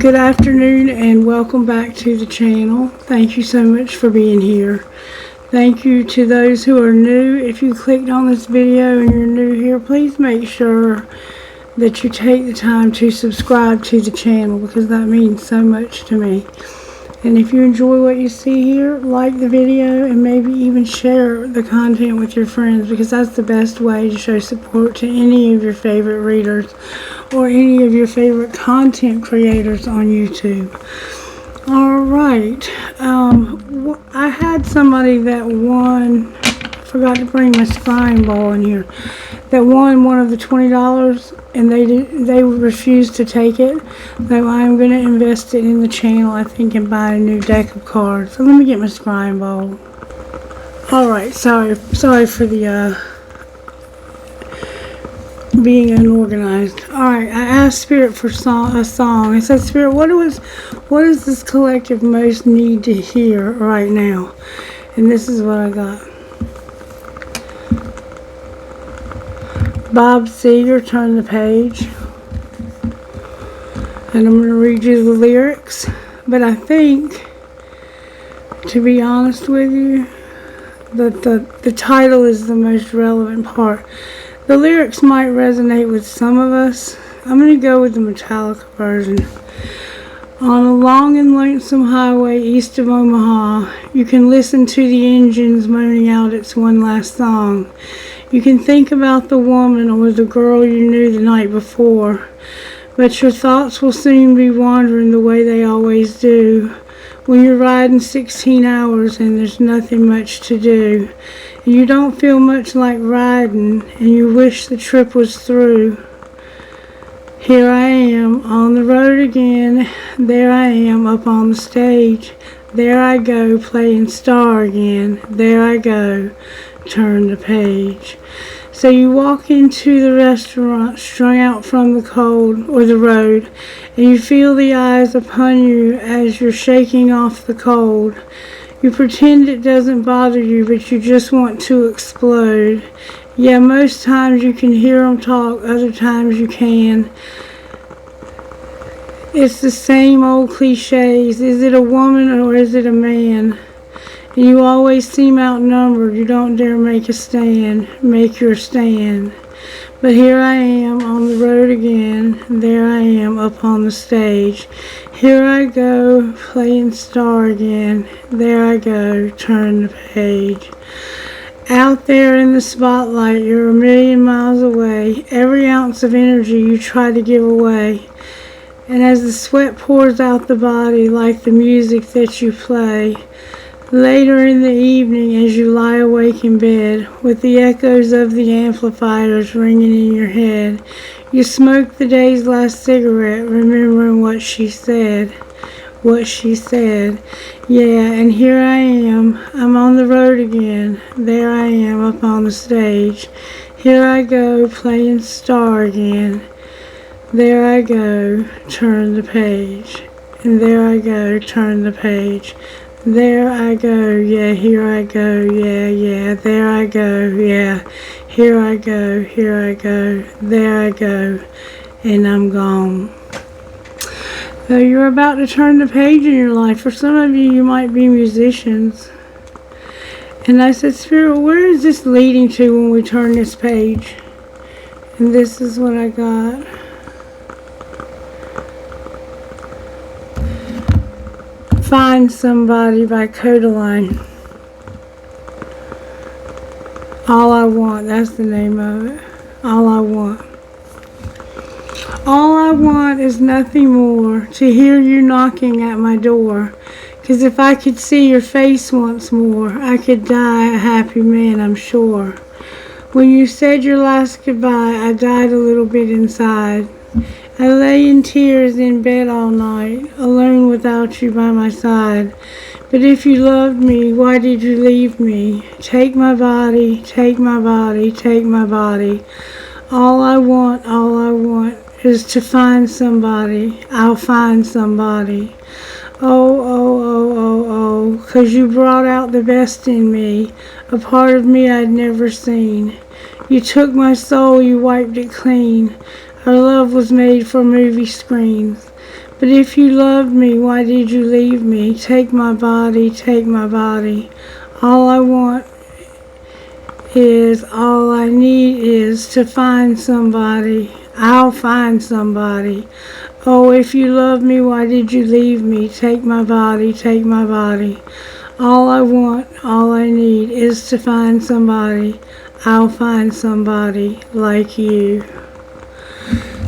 Good afternoon and welcome back to the channel. Thank you so much for being here. Thank you to those who are new. If you clicked on this video and you're new here, please make sure that you take the time to subscribe to the channel because that means so much to me. And if you enjoy what you see here, like the video and maybe even share the content with your friends because that's the best way to show support to any of your favorite readers or any of your favorite content creators on YouTube. Alright, I had somebody that won, forgot to bring my scrying ball in here, that won one of the $20 and they refused to take it. So I'm going to invest it in the channel, I think, and buy a new deck of cards. So let me get my scrying ball. Alright, sorry for the being unorganized. Alright, I asked Spirit for a song. I said, Spirit, what does this collective most need to hear right now? And this is what I got. Bob Seger, Turn the Page. And I'm going to read you the lyrics. But I think, to be honest with you, that the title is the most relevant part. The lyrics might resonate with some of us. I'm going to go with the Metallica version. On a long and lonesome highway east of Omaha, you can listen to the engines moaning out its one last song. You can think about the woman or the girl you knew the night before, but your thoughts will soon be wandering the way they always do when you're riding 16 hours and there's nothing much to do. And you don't feel much like riding and you wish the trip was through. Here I am on the road again, there I am up on the stage. There I go playing star again, there I go, turn the page. So you walk into the restaurant strung out from the cold or the road, and you feel the eyes upon you as you're shaking off the cold. You pretend it doesn't bother you, but you just want to explode. Yeah, most times you can hear them talk, other times you can. It's the same old cliches. Is it a woman or is it a man? And you always seem outnumbered. You don't dare make a stand. Make your stand. But here I am on the road again. There I am up on the stage. Here I go playing star again. There I go, turn the page. Out there in the spotlight, you're a million miles away. Every ounce of energy you try to give away. And as the sweat pours out the body like the music that you play, later in the evening as you lie awake in bed with the echoes of the amplifiers ringing in your head, you smoke the day's last cigarette remembering what she said. What she said. Yeah, and here I am. I'm on the road again. There I am up on the stage. Here I go playing star again. There I go, turn the page. And there I go, turn the page. There I go, yeah, here I go, yeah, yeah, there I go, yeah, here I go, there I go, and I'm gone. So you're about to turn the page in your life. For some of you, you might be musicians. And I said, Spirit, where is this leading to when we turn this page? And this is what I got. Find Somebody by Lifeline. All I Want, that's the name of it. All I want. All I want is nothing more, to hear you knocking at my door. 'Cause if I could see your face once more, I could die a happy man, I'm sure. When you said your last goodbye, I died a little bit inside. I lay in tears in bed all night, alone without you by my side. But if you loved me, why did you leave me? Take my body, take my body, take my body. All I want is to find somebody. I'll find somebody. Oh, oh, oh, oh, oh, 'cause you brought out the best in me, a part of me I'd never seen. You took my soul, you wiped it clean. Our love was made for movie screens. But if you loved me, why did you leave me? Take my body, take my body. All I want is, all I need is to find somebody. I'll find somebody. Oh, if you love me, why did you leave me? Take my body, take my body. All I want, all I need is to find somebody. I'll find somebody like you.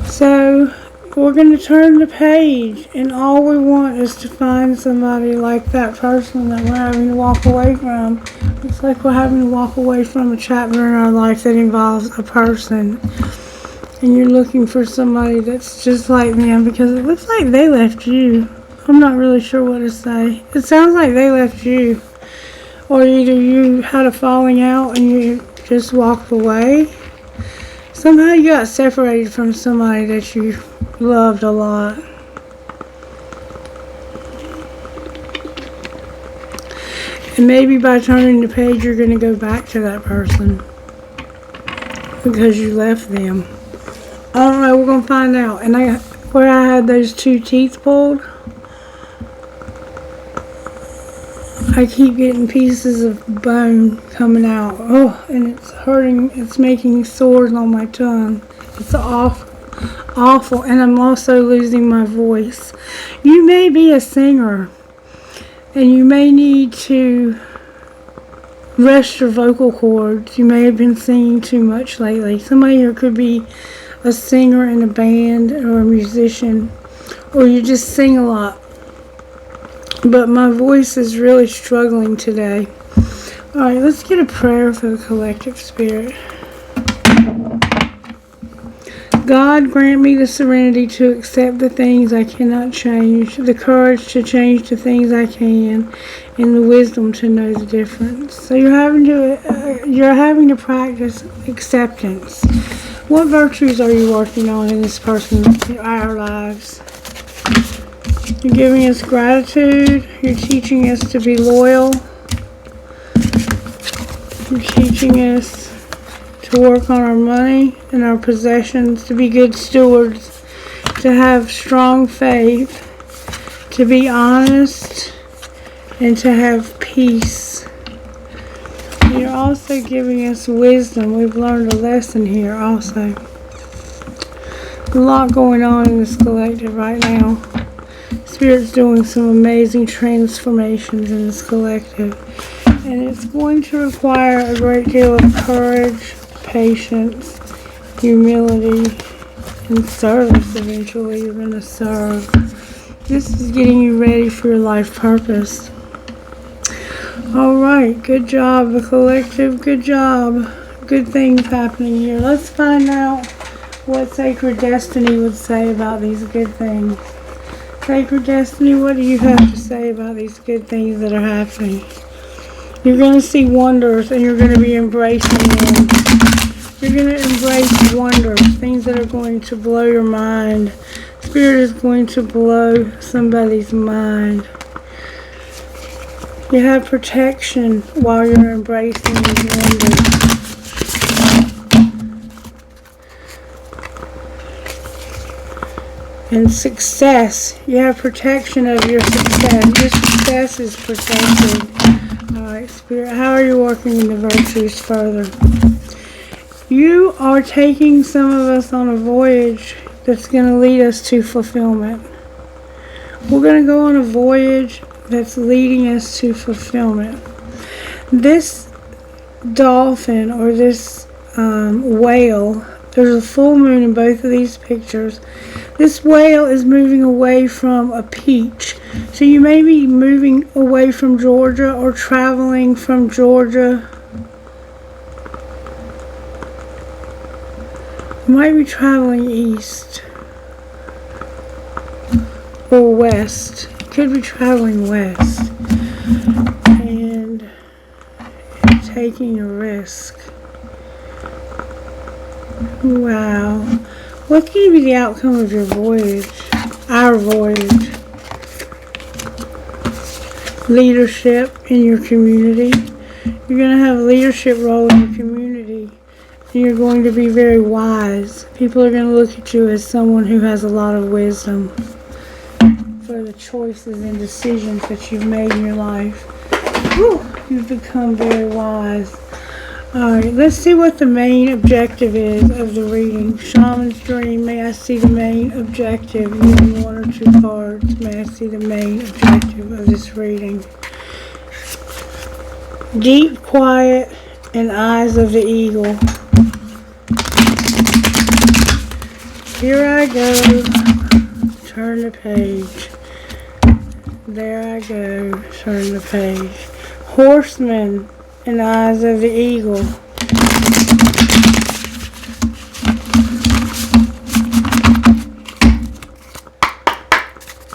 So, we're going to turn the page, and all we want is to find somebody like that person that we're having to walk away from. It's like we're having to walk away from a chapter in our life that involves a person. And you're looking for somebody that's just like them, because it looks like they left you. I'm not really sure what to say. It sounds like they left you. Or either you had a falling out and you just walked away. Somehow you got separated from somebody that you loved a lot. And maybe by turning the page you're going to go back to that person because you left them. I don't know, we're going to find out. And where I had those 2 teeth pulled, I keep getting pieces of bone coming out. Oh, and it's hurting. It's making sores on my tongue. It's awful. And I'm also losing my voice. You may be a singer, and you may need to rest your vocal cords. You may have been singing too much lately. Somebody here could be a singer in a band or a musician, or you just sing a lot. But my voice is really struggling today. Alright, let's get a prayer for the collective spirit. God, grant me the serenity to accept the things I cannot change, the courage to change the things I can, and the wisdom to know the difference. So you're having to practice acceptance. What virtues are you working on in this person's, our lives? You're giving us gratitude. You're teaching us to be loyal. You're teaching us to work on our money and our possessions, to be good stewards, to have strong faith, to be honest, and to have peace. You're also giving us wisdom. We've learned a lesson here also. A lot going on in this collective right now. Spirit's doing some amazing transformations in this collective. And it's going to require a great deal of courage, patience, humility, and service. Eventually you're going to serve. This is getting you ready for your life purpose. Alright, good job, the collective. Good job. Good things happening here. Let's find out what Sacred Destiny would say about these good things. Sacred Destiny, what do you have to say about these good things that are happening? You're going to see wonders, and you're going to be embracing them. You're going to embrace wonders, things that are going to blow your mind. Spirit is going to blow somebody's mind. You have protection while you're embracing these wonders. And success. You have protection of your success. Your success is protected. Alright, Spirit, how are you working in the virtues further? You are taking some of us on a voyage that's going to lead us to fulfillment. We're going to go on a voyage that's leading us to fulfillment. This dolphin, or this whale, there's a full moon in both of these pictures. This whale is moving away from a peach. So you may be moving away from Georgia or traveling from Georgia. You might be traveling east or west. You could be traveling west and taking a risk. Wow. What can be the outcome of your voyage? Our voyage. Leadership in your community. You're going to have a leadership role in your community. And you're going to be very wise. People are going to look at you as someone who has a lot of wisdom. choices and decisions that you've made in your life. Whew, you've become very wise. Alright, let's see what the main objective is of the reading. Shaman's Dream, may I see the main objective? Using 1 or 2 cards, may I see the main objective of this reading? Deep quiet and eyes of the eagle. Here I go. Turn the page. There I go. Turn the page. Horseman and eyes of the eagle.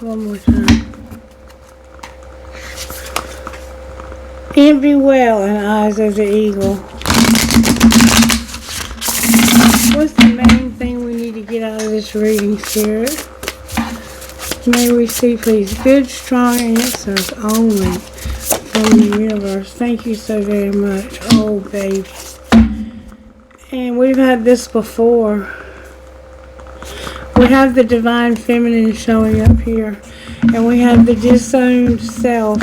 One more time. Envy well and eyes of the eagle. What's the main thing we need to get out of this reading, Spirit? May we see, please, good, strong answers only from the universe. Thank you so very much. Oh, baby. And we've had this before. We have the divine feminine showing up here. And we have the disowned self.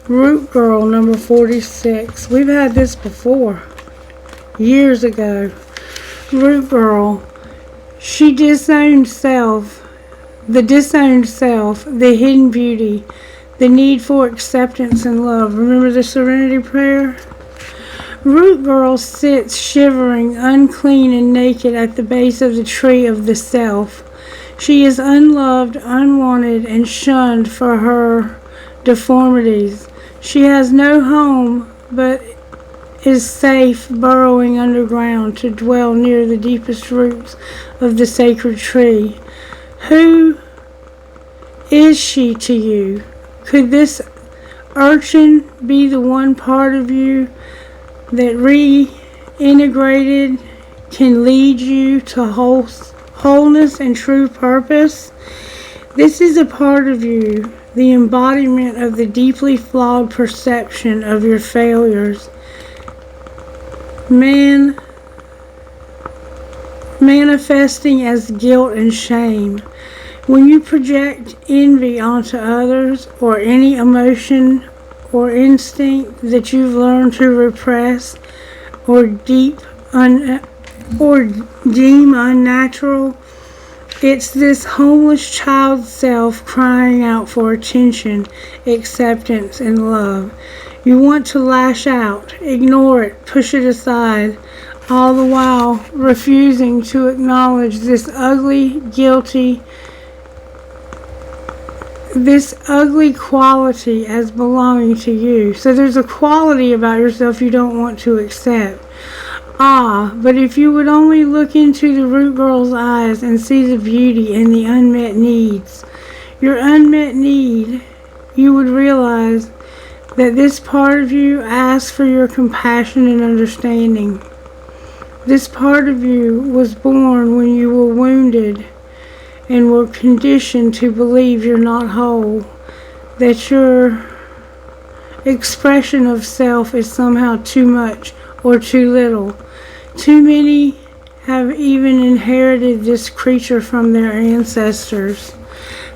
Root Girl, number 46. We've had this before. Years ago. Root Girl. She disowned self. The disowned self. The hidden beauty. The need for acceptance and love. Remember the Serenity Prayer? Root Girl sits shivering, unclean and naked at the base of the tree of the self. She is unloved, unwanted, and shunned for her deformities. She has no home, but is safe burrowing underground to dwell near the deepest roots of the sacred tree. Who is she to you? Could this urchin be the one part of you that reintegrated can lead you to wholeness and true purpose? This is a part of you, the embodiment of the deeply flawed perception of your failures. Manifesting as guilt and shame. When you project envy onto others or any emotion or instinct that you've learned to repress or deem unnatural, it's this homeless child self crying out for attention, acceptance, and love. You want to lash out, ignore it, push it aside, all the while refusing to acknowledge this ugly quality as belonging to you. So there's a quality about yourself you don't want to accept. But if you would only look into the Root Girl's eyes and see the beauty and the unmet needs, your unmet need, you would realize that this part of you asks for your compassion and understanding. This part of you was born when you were wounded and were conditioned to believe you're not whole, that your expression of self is somehow too much or too little. Too many have even inherited this creature from their ancestors.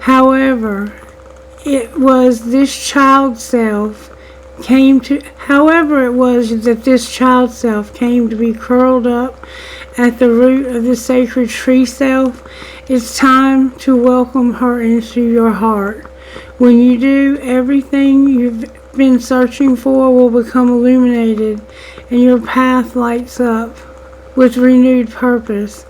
However, it was that this child self came to be curled up at the root of the sacred tree self. It's time to welcome her into your heart. When you do, everything you've been searching for will become illuminated and your path lights up with renewed purpose.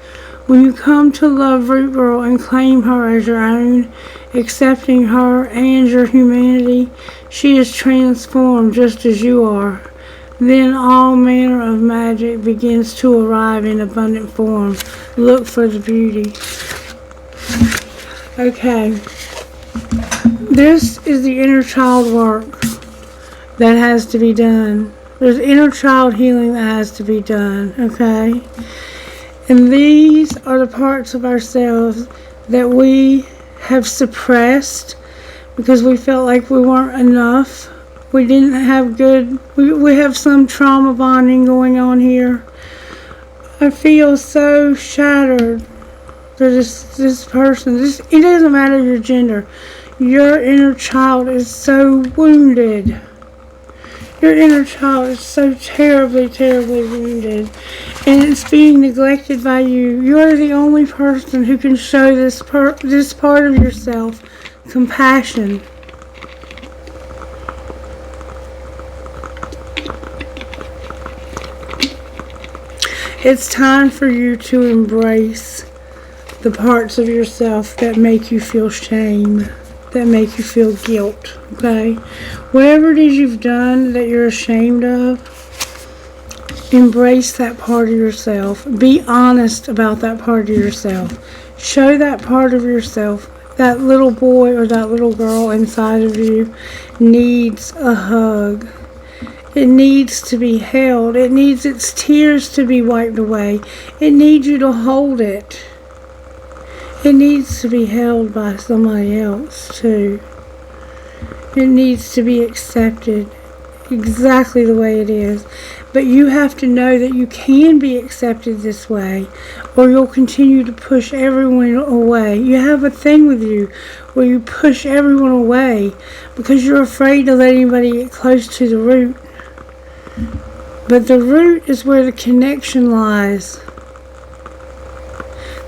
When you come to love Root Girl and claim her as your own, accepting her and your humanity, she is transformed just as you are. Then all manner of magic begins to arrive in abundant form. Look for the beauty. Okay. This is the inner child work that has to be done. There's inner child healing that has to be done, okay? And these are the parts of ourselves that we have suppressed because we felt like we weren't enough. We didn't have we have some trauma bonding going on here. I feel so shattered or this person. It doesn't matter your gender. Your inner child is so wounded. Your inner child is so terribly, terribly wounded. And it's being neglected by you. You're the only person who can show this part of yourself compassion. It's time for you to embrace the parts of yourself that make you feel shame, that make you feel guilt, okay? Whatever it is you've done that you're ashamed of, embrace that part of yourself. Be honest about that part of yourself. Show that part of yourself. That little boy or that little girl inside of you needs a hug. It needs to be held. It needs its tears to be wiped away. It needs you to hold it. It needs to be held by somebody else too. It needs to be accepted exactly the way it is. But you have to know that you can be accepted this way, or you'll continue to push everyone away. You have a thing with you where you push everyone away because you're afraid to let anybody get close to the root. But the root is where the connection lies.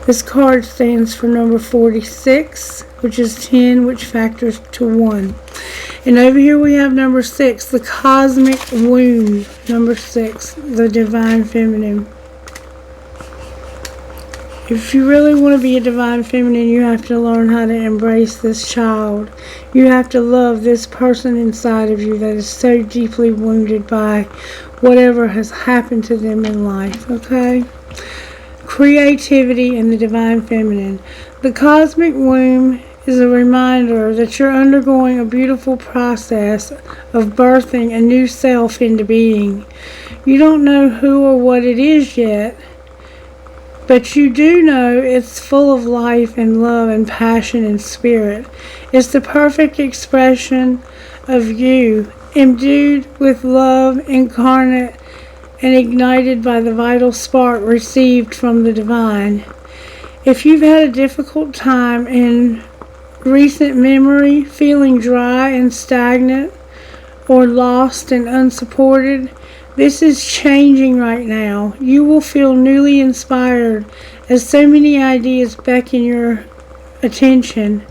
This card stands for number 46, which is 10, which factors to 1. And over here we have number 6, the cosmic womb. Number 6, the divine feminine. If you really want to be a divine feminine, you have to learn how to embrace this child. You have to love this person inside of you that is so deeply wounded by whatever has happened to them in life, okay? Creativity and the divine feminine. The cosmic womb is a reminder that you're undergoing a beautiful process of birthing a new self into being. You don't know who or what it is yet, but you do know it's full of life and love and passion and spirit. It's the perfect expression of you, imbued with love, incarnate, and ignited by the vital spark received from the divine. If you've had a difficult time in recent memory, feeling dry and stagnant, or lost and unsupported, this is changing right now. You will feel newly inspired as so many ideas beckon your attention.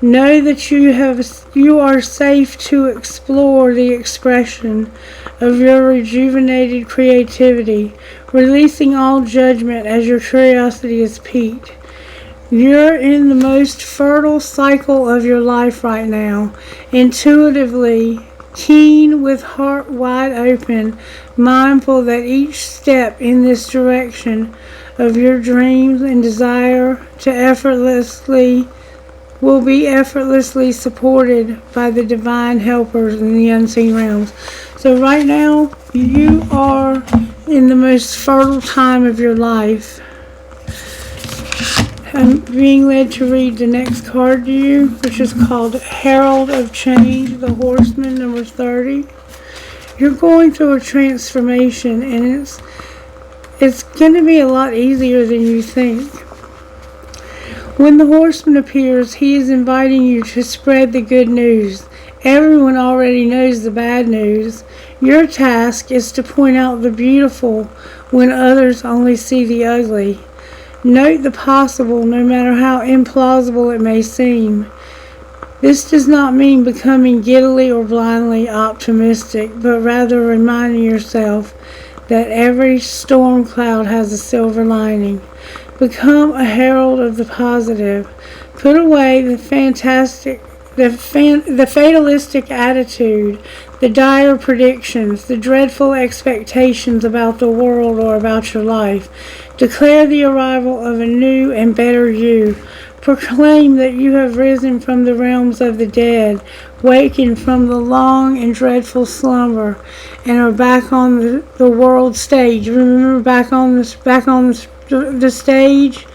Know that you are safe to explore the expression of your rejuvenated creativity, releasing all judgment as your curiosity is piqued. You're in the most fertile cycle of your life right now, intuitively, keen with heart wide open, mindful that each step in this direction of your dreams and desire to will be effortlessly supported by the divine helpers in the unseen realms. So right now, you are in the most fertile time of your life. I'm being led to read the next card to you, which is called Herald of Change, the Horseman, number 30. You're going through a transformation, and it's going to be a lot easier than you think. When the horseman appears, he is inviting you to spread the good news. Everyone already knows the bad news. Your task is to point out the beautiful when others only see the ugly. Note the possible, no matter how implausible it may seem. This does not mean becoming giddily or blindly optimistic, but rather reminding yourself that every storm cloud has a silver lining. Become a herald of the positive. Put away the fatalistic attitude, the dire predictions, the dreadful expectations about the world or about your life. Declare the arrival of a new and better you. Proclaim that you have risen from the realms of the dead, wakened from the long and dreadful slumber, and are back on the world stage. Remember, back on the stage,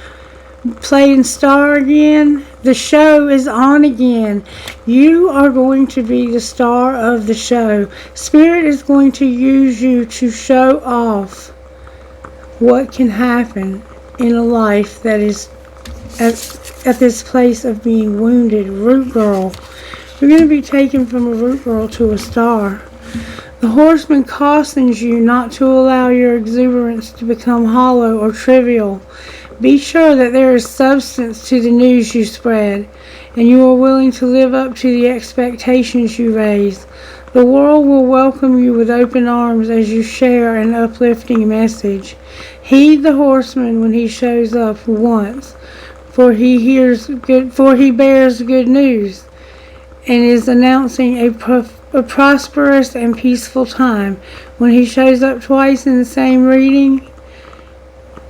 playing star again. The show is on again. You are going to be the star of the show. Spirit is going to use you to show off what can happen in a life that is at this place of being wounded. Root girl. You're going to be taken from a root girl to a star. The horseman cautions you not to allow your exuberance to become hollow or trivial. Be sure that there is substance to the news you spread, and you are willing to live up to the expectations you raise. The world will welcome you with open arms as you share an uplifting message. Heed the horseman when he shows up once, for he bears good news, and is announcing a prosperous and peaceful time. When he shows up twice in the same reading,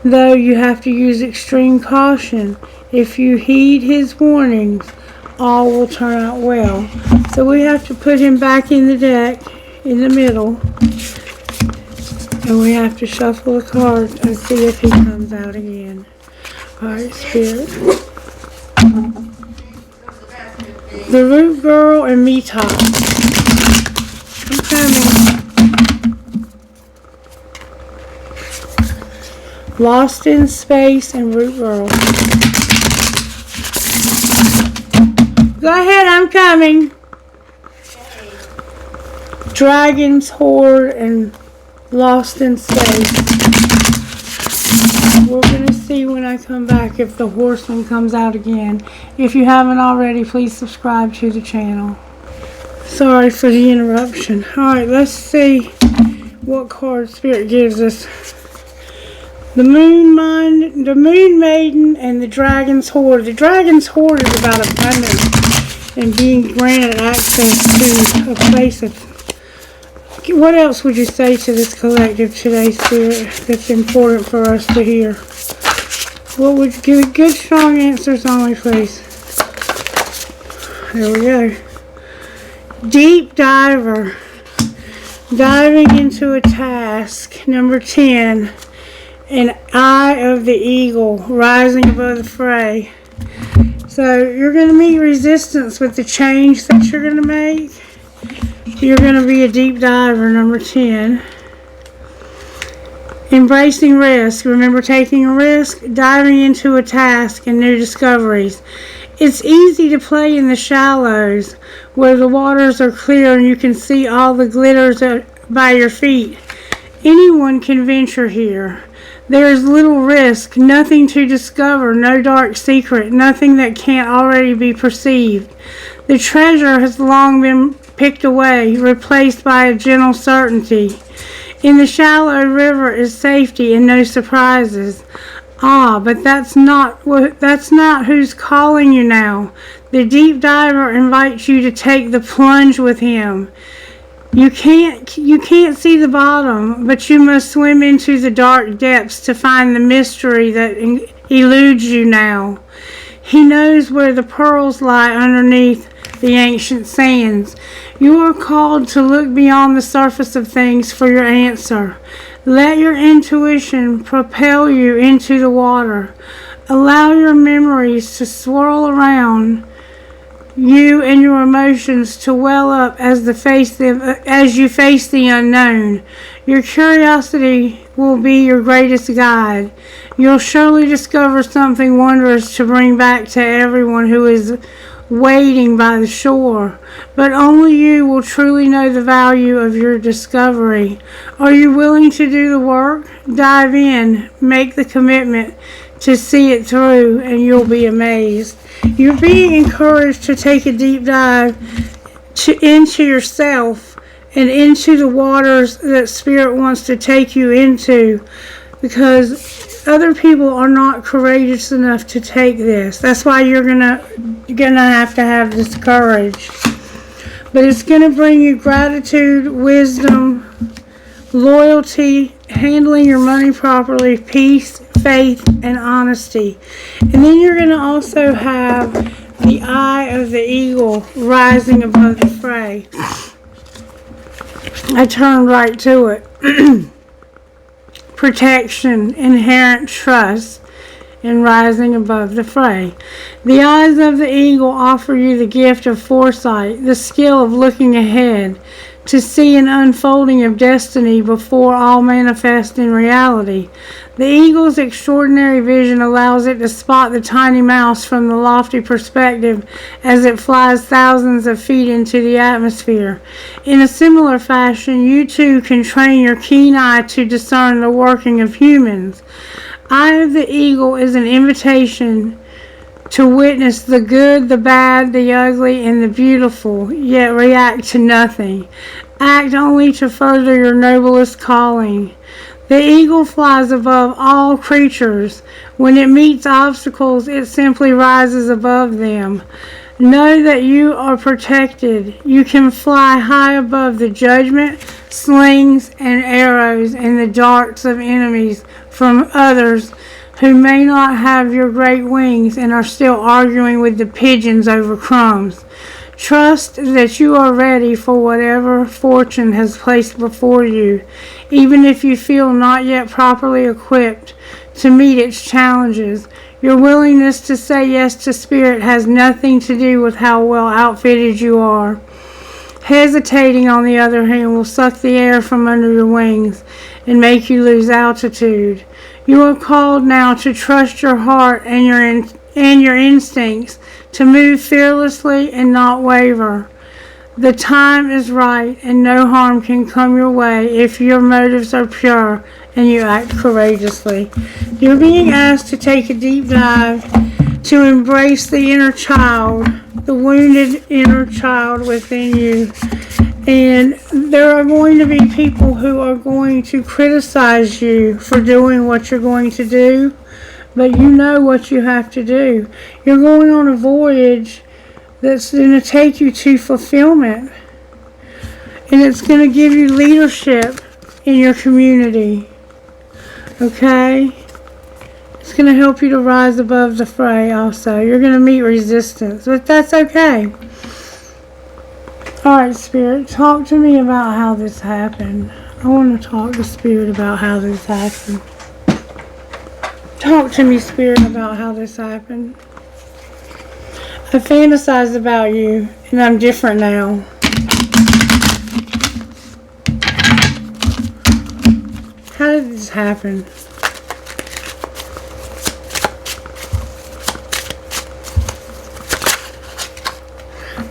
though, you have to use extreme caution. If you heed his warnings, all will turn out well. So we have to put him back in the deck in the middle, and we have to shuffle the cards and see if he comes out again. Alright, Spirit. The Root Girl and Me Talk. I'm coming. Lost in Space and Root Girl. Go ahead, I'm coming. Dragon's Horde and Lost in Space. We're going to see when I come back if the horseman comes out again. If you haven't already, please subscribe to the channel. Sorry for the interruption. Alright, let's see what card Spirit gives us. The Moon Maiden and the Dragon's Horde. The Dragon's Horde is about abundance and being granted access to a place of... What else would you say to this collective today, Spirit, that's important for us to hear? What would you give? Good, strong answers only, please. There we go. Deep Diver. Diving into a task. Number 10. An Eye of the Eagle. Rising above the fray. So you're going to meet resistance with the change that you're going to make. You're going to be a deep diver, number 10. Embracing risk. Remember taking a risk? Diving into a task and new discoveries. It's easy to play in the shallows where the waters are clear and you can see all the glitters by your feet. Anyone can venture here. There is little risk, nothing to discover, no dark secret, nothing that can't already be perceived. The treasure has long been picked away, replaced by a gentle certainty. In the shallow river is safety and no surprises. Ah, but that's not who's calling you now. The deep diver invites you to take the plunge with him. You can't see the bottom, but you must swim into the dark depths to find the mystery that eludes you now. He knows where the pearls lie underneath the ancient sands. You are called to look beyond the surface of things for your answer. Let your intuition propel you into the water. Allow your memories to swirl around you and your emotions to well up as you face the unknown. Your curiosity will be your greatest guide. You'll surely discover something wondrous to bring back to everyone who is waiting by the shore, but only you will truly know the value of your discovery. Are you willing to do the work? Dive in, make the commitment to see it through, and you'll be amazed. You're being encouraged to take a deep dive into yourself and into the waters that Spirit wants to take you into, because other people are not courageous enough to take this. That's why you're gonna have to have this courage. But it's gonna bring you gratitude, wisdom, loyalty, handling your money properly, peace, faith, and honesty. And then you're gonna also have the Eye of the Eagle rising above the fray. I turned right to it. Protection, inherent trust, and rising above the fray. The eyes of the eagle offer you the gift of foresight, the skill of looking ahead. to see an unfolding of destiny before all manifest in reality. The eagle's extraordinary vision allows it to spot the tiny mouse from the lofty perspective as it flies thousands of feet into the atmosphere. In a similar fashion, you too can train your keen eye to discern the working of humans. Eye of the eagle is an invitation to witness the good, the bad, the ugly, and the beautiful, yet react to nothing. Act only to further your noblest calling. The eagle flies above all creatures. When it meets obstacles, it simply rises above them. Know that you are protected. You can fly high above the judgment, slings, and arrows, and the darts of enemies from others who may not have your great wings and are still arguing with the pigeons over crumbs. Trust that you are ready for whatever fortune has placed before you, even if you feel not yet properly equipped to meet its challenges. Your willingness to say yes to spirit has nothing to do with how well outfitted you are. Hesitating, on the other hand, will suck the air from under your wings and make you lose altitude. You are called now to trust your heart and your instincts, to move fearlessly and not waver. The time is right, and no harm can come your way if your motives are pure and you act courageously. You're being asked to take a deep dive to embrace the inner child, the wounded inner child within you. And there are going to be people who are going to criticize you for doing what you're going to do, but you know what you have to do. You're going on a voyage that's going to take you to fulfillment, and it's going to give you leadership in your community. Okay? It's going to help you to rise above the fray also. You're going to meet resistance, but that's okay. Alright, Spirit, talk to me about how this happened. I want to talk to Spirit about how this happened. Talk to me, Spirit, about how this happened. I fantasized about you, and I'm different now. How did this happen?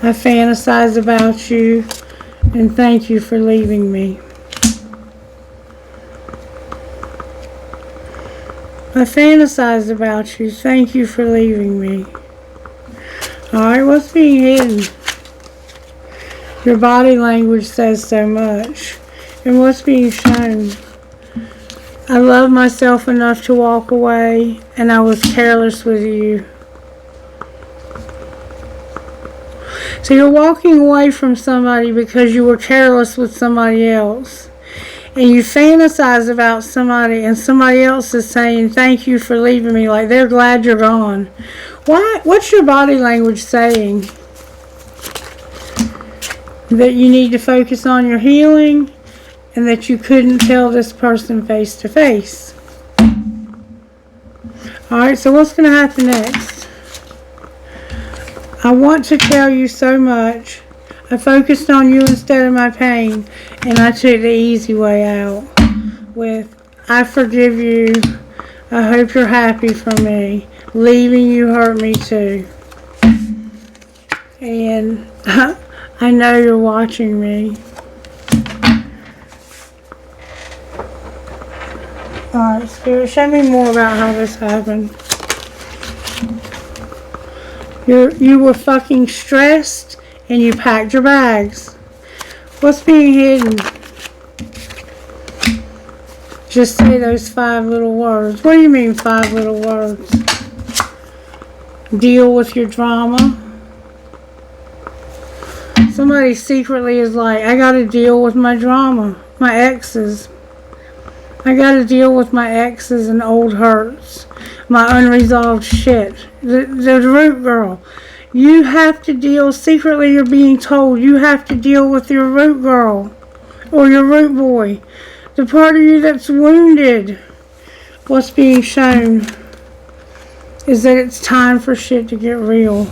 I fantasize about you, and thank you for leaving me. I fantasize about you, thank you for leaving me. Alright, what's being hidden? Your body language says so much. And what's being shown? I love myself enough to walk away, and I was careless with you. So you're walking away from somebody because you were careless with somebody else. And you fantasize about somebody, and somebody else is saying, thank you for leaving me, like they're glad you're gone. Why? What's your body language saying? That you need to focus on your healing, and that you couldn't tell this person face to face. Alright, so what's going to happen next? I want to tell you so much. I focused on you instead of my pain, and I took the easy way out with, I forgive you. I hope you're happy for me. Leaving you hurt me too. And I know you're watching me. Alright, Spirit, show me more about how this happened. You were fucking stressed, and you packed your bags. What's being hidden? Just say those 5 little words. What do you mean 5 little words? Deal with your drama. Somebody secretly is like, I gotta deal with my drama. My exes. I gotta deal with my exes and old hurts. My unresolved shit. The root girl. You have to deal, secretly you're being told, you have to deal with your root girl. Or your root boy. The part of you that's wounded. What's being shown is that it's time for shit to get real.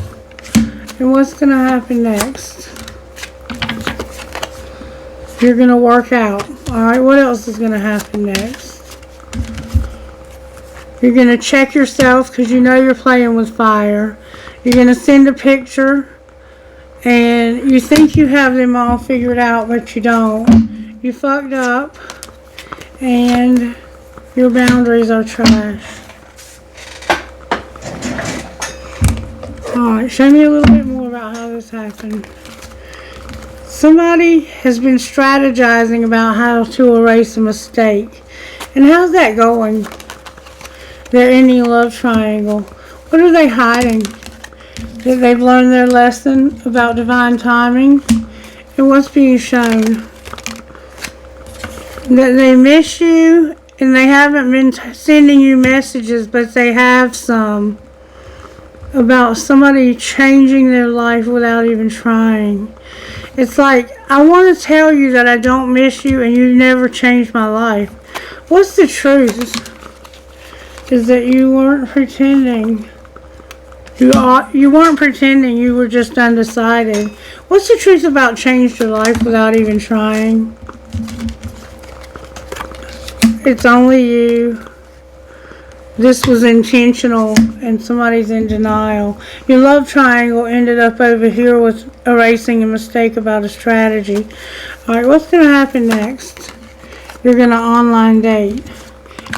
And what's going to happen next? You're going to work out. Alright, what else is going to happen next? You're going to check yourself because you know you're playing with fire. You're going to send a picture and you think you have them all figured out, but you don't. You fucked up and your boundaries are trash. Alright, show me a little bit more about how this happened. Somebody has been strategizing about how to erase a mistake. And how's that going? They're ending a love triangle. What are they hiding? That they've learned their lesson about divine timing? And what's being shown? That they miss you and they haven't been sending you messages, but they have some. About somebody changing their life without even trying. It's like, I want to tell you that I don't miss you and you never changed my life. What's the truth? Is that you weren't pretending. You weren't pretending, you were just undecided. What's the truth about changed your life without even trying? It's only you. This was intentional and somebody's in denial. Your love triangle ended up over here with erasing a mistake about a strategy. Alright, what's going to happen next? You're going to online date.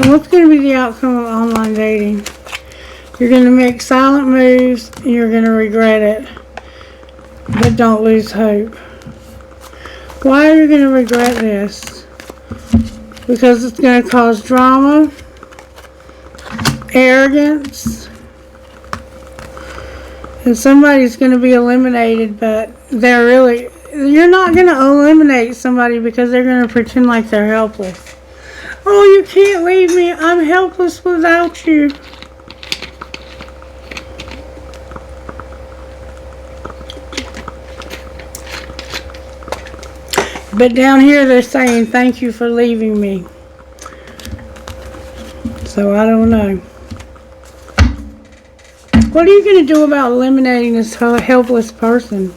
And what's going to be the outcome of online dating? You're going to make silent moves and you're going to regret it. But don't lose hope. Why are you going to regret this? Because it's going to cause drama, arrogance, and somebody's going to be eliminated, but you're not going to eliminate somebody because they're going to pretend like they're helpless. Oh, you can't leave me. I'm helpless without you. But down here they're saying thank you for leaving me. So I don't know. What are you going to do about eliminating this helpless person?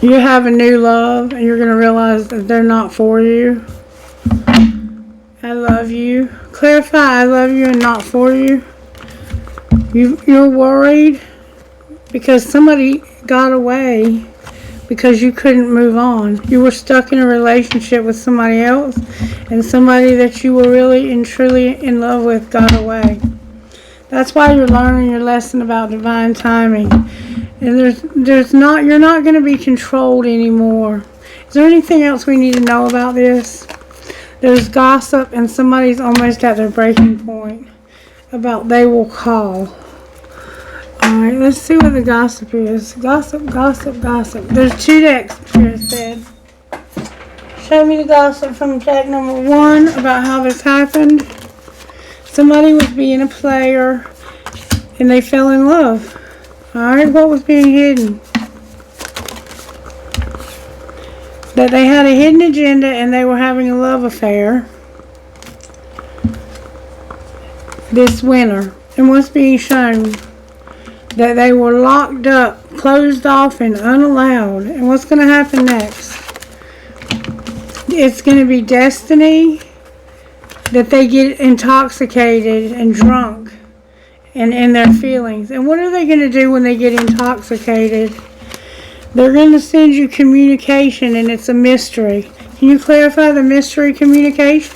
You have a new love and you're going to realize that they're not for you. I love you. Clarify I love you and not for you. You're worried because somebody got away because you couldn't move on. You were stuck in a relationship with somebody else and somebody that you were really and truly in love with got away. That's why you're learning your lesson about divine timing. And you're not going to be controlled anymore. Is there anything else we need to know about this? There's gossip and somebody's almost at their breaking point about they will call. Alright, let's see what the gossip is. Gossip, gossip, gossip. There's 2 decks here said. Show me the gossip from deck number 1 about how this happened. Somebody was being a player and they fell in love. Alright, what was being hidden? That they had a hidden agenda and they were having a love affair this winter. And what's being shown? That they were locked up, closed off, and unallowed. And what's going to happen next? It's going to be destiny. That they get intoxicated and drunk and in their feelings. And what are they going to do when they get intoxicated? They're going to send you communication and it's a mystery. Can you clarify the mystery communication?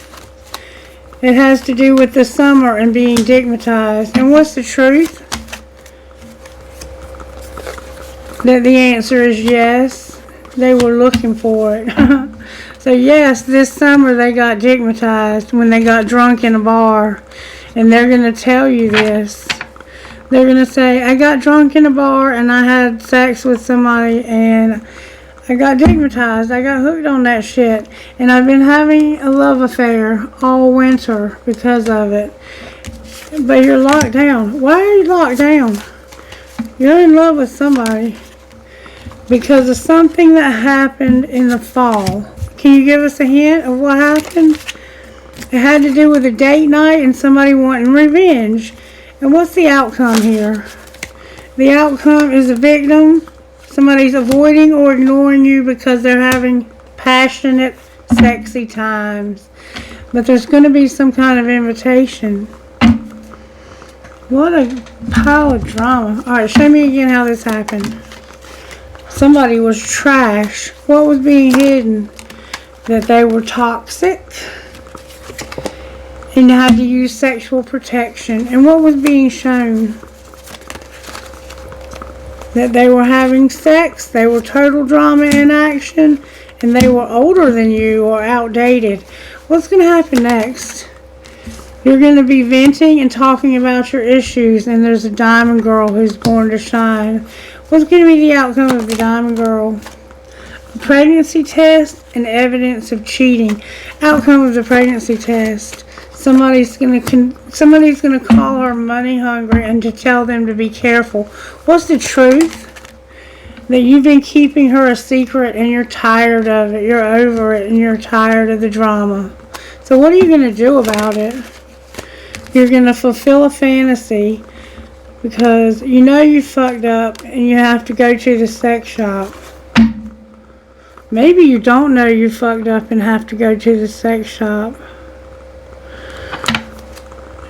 It has to do with the summer and being digmatized. And what's the truth? That the answer is yes. They were looking for it. So yes, this summer they got digmatized when they got drunk in a bar. And they're going to tell you this. They're going to say, I got drunk in a bar and I had sex with somebody and I got digmatized. I got hooked on that shit. And I've been having a love affair all winter because of it. But you're locked down. Why are you locked down? You're in love with somebody because of something that happened in the fall. Can you give us a hint of what happened? It had to do with a date night and somebody wanting revenge. And what's the outcome here? The outcome is a victim. Somebody's avoiding or ignoring you because they're having passionate, sexy times. But there's going to be some kind of invitation. What a pile of drama. Alright, show me again how this happened. Somebody was trash. What was being hidden? That they were toxic and had to use sexual protection. And what was being shown? That they were having sex, they were total drama in action, and they were older than you or outdated. What's going to happen next? You're going to be venting and talking about your issues, and there's a diamond girl who's born to shine. What's going to be the outcome of the diamond girl? A pregnancy test and evidence of cheating. Outcome of the pregnancy test. Somebody's going to call her money hungry and to tell them to be careful. What's the truth? That you've been keeping her a secret and you're tired of it. You're over it and you're tired of the drama. So what are you going to do about it? You're going to fulfill a fantasy because you know you fucked up and you have to go to the sex shop. Maybe you don't know you fucked up and have to go to the sex shop.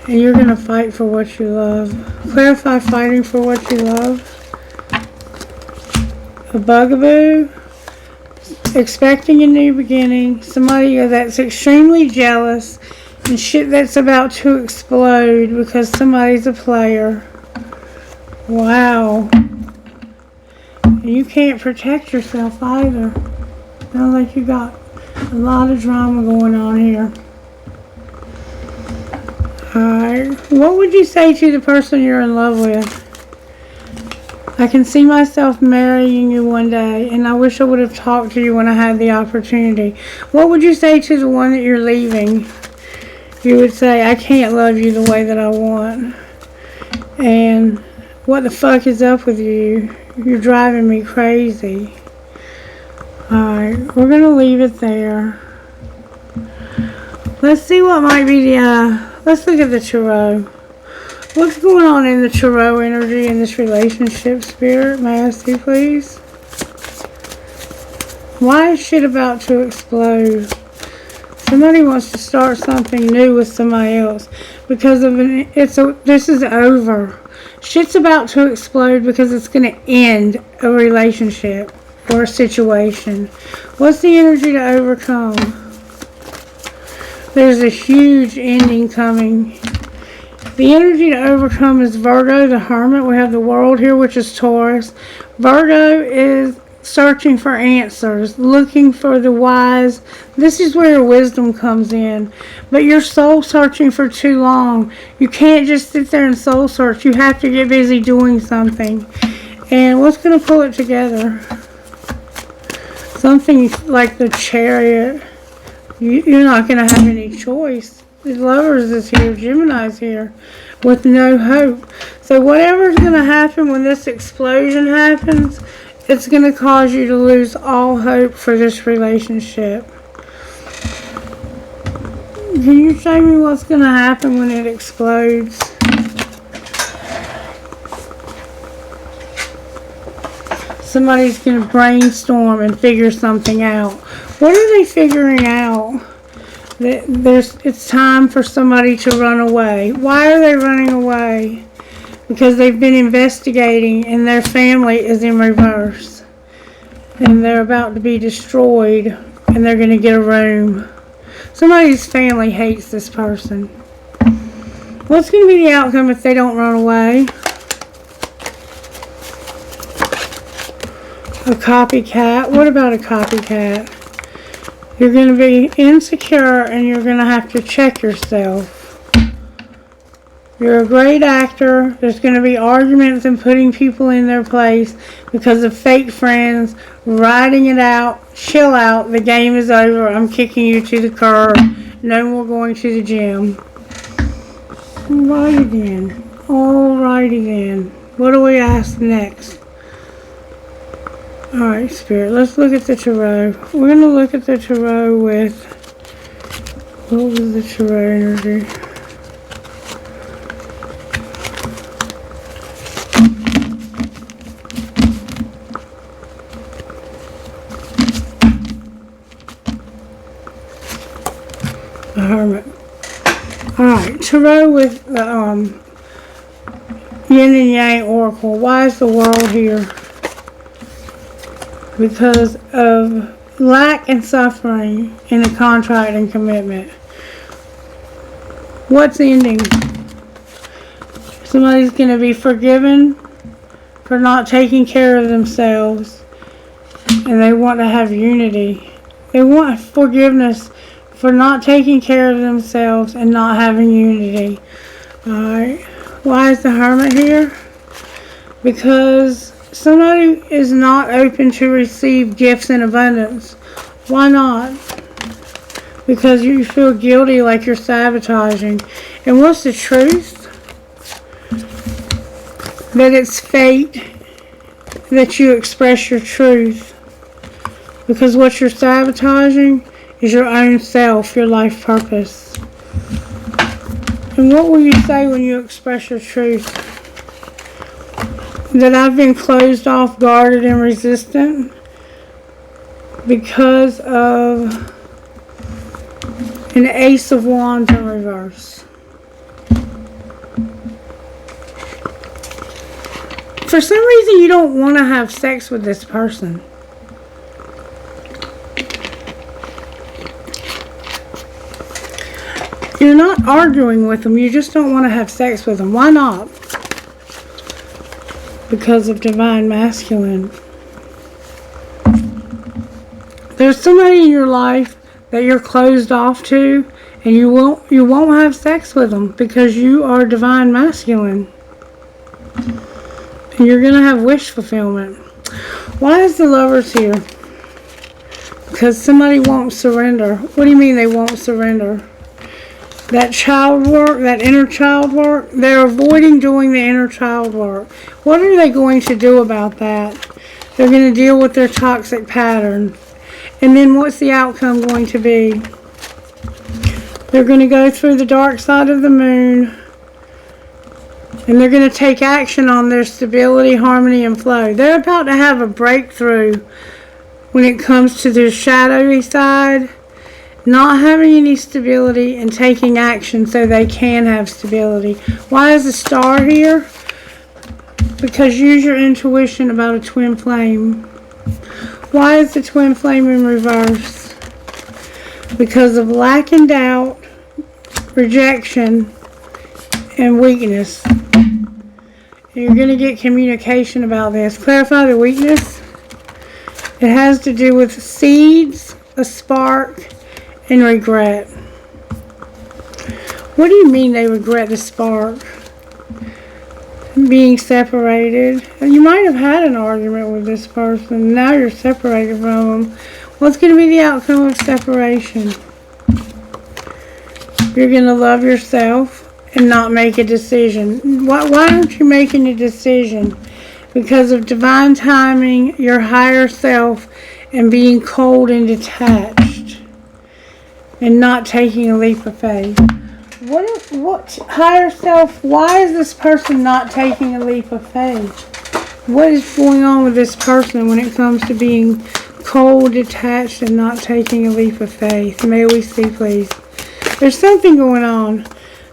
And you're going to fight for what you love. Clarify fighting for what you love. A bugaboo. Expecting a new beginning. Somebody that's extremely jealous. And shit that's about to explode because somebody's a player. Wow. And you can't protect yourself either. Sounds like you got a lot of drama going on here. Alright, what would you say to the person you're in love with? I can see myself marrying you one day, and I wish I would have talked to you when I had the opportunity. What would you say to the one that you're leaving? You would say, I can't love you the way that I want. And what the fuck is up with you? You're driving me crazy. Alright, we're going to leave it there. Let's see what might be the... let's look at the tarot. What's going on in the tarot energy in this relationship, Spirit? May I see, please? Why is shit about to explode? Somebody wants to start something new with somebody else because of this is over. Shit's about to explode because it's going to end a relationship or a situation. What's the energy to overcome? There's a huge ending coming. The energy to overcome is Virgo, the Hermit. We have the World here, which is Taurus. Virgo is searching for answers, looking for the wise. This is where wisdom comes in. But you're soul searching for too long. You can't just sit there and soul search. You have to get busy doing something. And what's going to pull it together? Something like the Chariot. You're not going to have any choice. The Lovers is here. Gemini's here with no hope. So whatever's going to happen when this explosion happens, it's going to cause you to lose all hope for this relationship. Can you show me what's going to happen when it explodes? Somebody's going to brainstorm and figure something out. What are they figuring out? It's time for somebody to run away. Why are they running away? Because they've been investigating and their family is in reverse. And they're about to be destroyed and they're going to get a room. Somebody's family hates this person. What's going to be the outcome if they don't run away? A copycat. What about a copycat? You're going to be insecure and you're going to have to check yourself. You're a great actor. There's going to be arguments and putting people in their place because of fake friends, riding it out. Chill out. The game is over. I'm kicking you to the curb. No more going to the gym. Alrighty then. Alrighty then. What do we ask next? Alright, Spirit, let's look at the tarot. We're going to look at the tarot with... what was the tarot energy? Hermit. Alright, Tarot with the Yin and Yang Oracle. Why is the World here? Because of lack and suffering in a contract and commitment. What's ending? Somebody's going to be forgiven for not taking care of themselves, and they want to have unity. They want forgiveness for not taking care of themselves and not having unity. Alright. Why is the Hermit here? Because somebody is not open to receive gifts in abundance. Why not? Because you feel guilty, like you're sabotaging. And what's the truth? That it's fate that you express your truth. Because what you're sabotaging is your own self, your life purpose. And what will you say when you express your truth? That I've been closed off, guarded, and resistant because of an Ace of Wands in reverse. For some reason, you don't want to have sex with this person. You're not arguing with them. You just don't want to have sex with them. Why not? Because of Divine Masculine. There's somebody in your life that you're closed off to, and you won't have sex with them because you are Divine Masculine. And you're going to have wish fulfillment. Why is the Lovers here? Because somebody won't surrender. What do you mean they won't surrender? That child work, that inner child work, they're avoiding doing the inner child work. What are they going to do about that? They're going to deal with their toxic pattern. And then what's the outcome going to be? They're going to go through the dark side of the moon. And they're going to take action on their stability, harmony, and flow. They're about to have a breakthrough when it comes to their shadowy side. Not having any stability and taking action so they can have stability. Why is the Star here? Because use your intuition about a twin flame. Why is the twin flame in reverse? Because of lack and doubt, rejection, and weakness. You're going to get communication about this. Clarify the weakness. It has to do with seeds, a spark, and regret. What do you mean they regret the spark? Being separated. You might have had an argument with this person. Now you're separated from them. What's going to be the outcome of separation? You're going to love yourself and not make a decision. Why aren't you making a decision? Because of divine timing, your higher self, and being cold and detached. And not taking a leap of faith. What higher self? Why is this person not taking a leap of faith? What is going on with this person when it comes to being cold, detached, and not taking a leap of faith? May we see, please? There's something going on.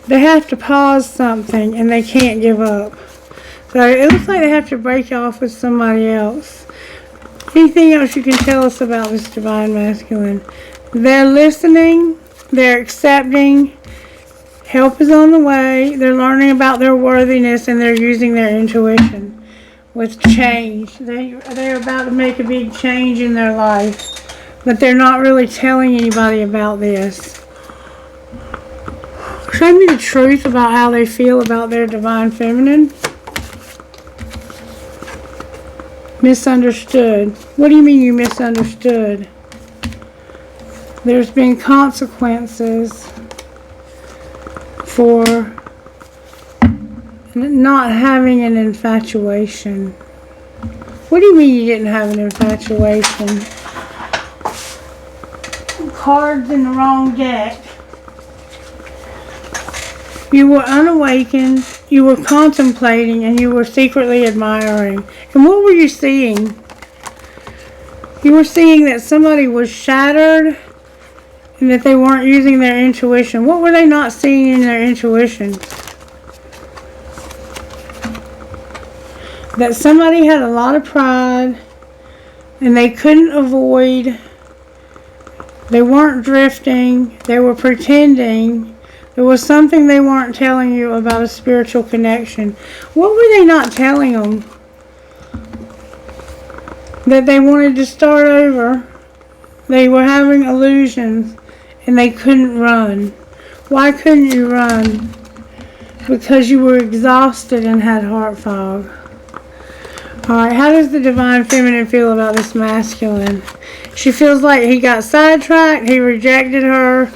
They have to pause something, and they can't give up. So it looks like they have to break off with somebody else. Anything else you can tell us about this Divine Masculine? They're listening, they're accepting, help is on the way, they're learning about their worthiness, and they're using their intuition with change. They're about to make a big change in their life, but they're not really telling anybody about this. Show me the truth about how they feel about their Divine Feminine. Misunderstood. What do you mean you misunderstood? There's been consequences for not having an infatuation. What do you mean you didn't have an infatuation? Cards in the wrong deck. You were unawakened, you were contemplating, and you were secretly admiring. And what were you seeing? You were seeing that somebody was shattered, and that they weren't using their intuition. What were they not seeing in their intuition? That somebody had a lot of pride and they couldn't avoid. They weren't drifting. They were pretending. There was something they weren't telling you about a spiritual connection. What were they not telling them? That they wanted to start over. They were having illusions and they couldn't run. Why couldn't you run? Because you were exhausted and had heart fog. Alright, how does the divine feminine feel about this masculine? She feels like he got sidetracked, he rejected her,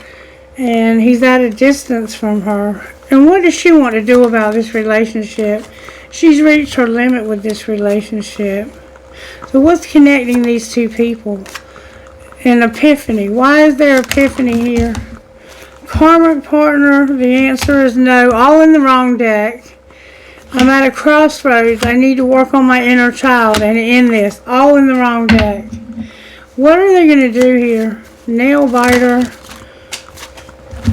and he's at a distance from her. And what does she want to do about this relationship? She's reached her limit with this relationship. So what's connecting these two people? An epiphany. Why is there epiphany here? Karmic partner, the answer is no. All in the wrong deck. I'm at a crossroads. I need to work on my inner child and end this. All in the wrong deck. What are they going to do here? Nail biter.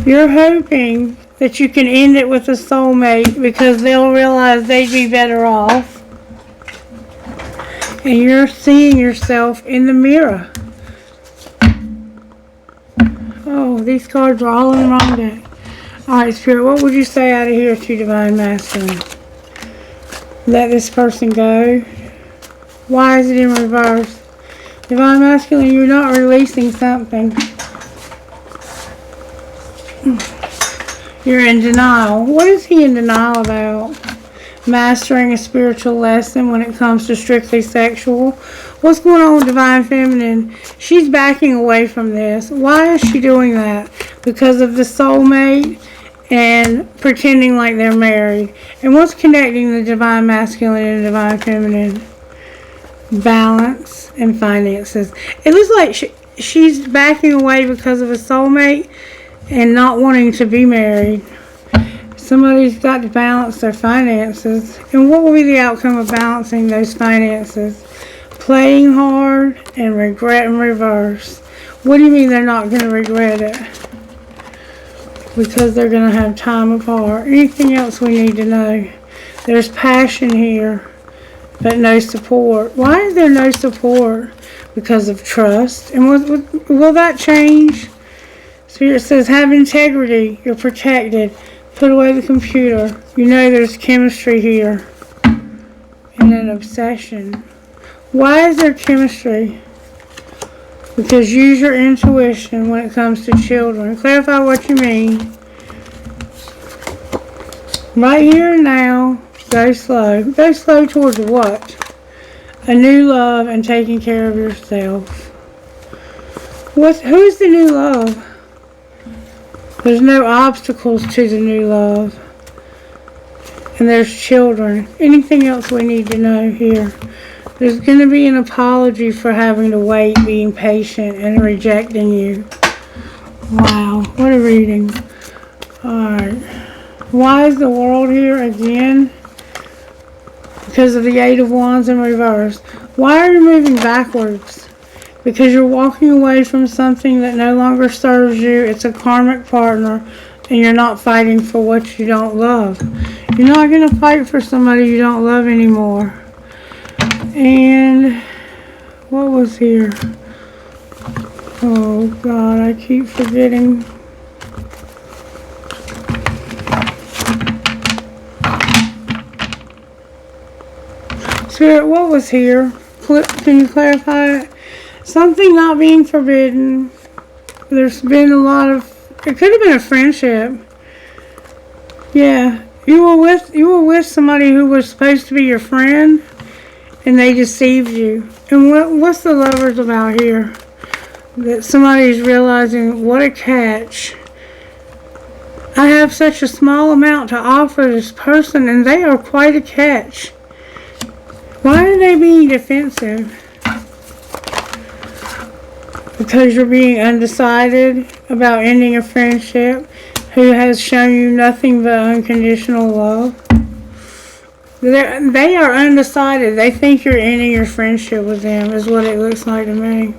You're hoping that you can end it with a soulmate because they'll realize they'd be better off. And you're seeing yourself in the mirror. Oh, these cards are all in the wrong deck. Alright, Spirit, what would you say out of here to Divine Masculine? Let this person go. Why is it in reverse? Divine Masculine, you're not releasing something. You're in denial. What is he in denial about? Mastering a spiritual lesson when it comes to strictly sexual. What's going on with Divine Feminine? She's backing away from this. Why is she doing that? Because of the soulmate and pretending like they're married. And what's connecting the Divine Masculine and Divine Feminine? Balance and finances. It looks like she's backing away because of a soulmate and not wanting to be married. Somebody's got to balance their finances. And what will be the outcome of balancing those finances? Playing hard and regret in reverse. What do you mean they're not going to regret it? Because they're going to have time apart. Anything else we need to know? There's passion here, but no support. Why is there no support? Because of trust. And will that change? Spirit says, have integrity. You're protected. Put away the computer. You know there's chemistry here. And an obsession. Why is there chemistry? Because use your intuition when it comes to children. Clarify what you mean. Right here and now, go slow. Go slow towards what? A new love and taking care of yourself. Who's the new love? There's no obstacles to the new love. And there's children. Anything else we need to know here? There's going to be an apology for having to wait, being patient, and rejecting you. Wow, what a reading. Alright. Why is the world here again? Because of the Eight of Wands in reverse. Why are you moving backwards? Because you're walking away from something that no longer serves you. It's a karmic partner, and you're not fighting for what you don't love. You're not going to fight for somebody you don't love anymore. And what was here? Oh God, I keep forgetting. Spirit, what was here? Can you clarify it? Something not being forbidden. There's been a lot of, it could have been a friendship. Yeah, you were with somebody who was supposed to be your friend, and they deceived you. And what's the Lovers about here? That somebody's realizing, what a catch. I have such a small amount to offer this person, and they are quite a catch. Why are they being defensive? Because you're being undecided about ending a friendship who has shown you nothing but unconditional love. They are undecided. They think you're ending your friendship with them is what it looks like to me.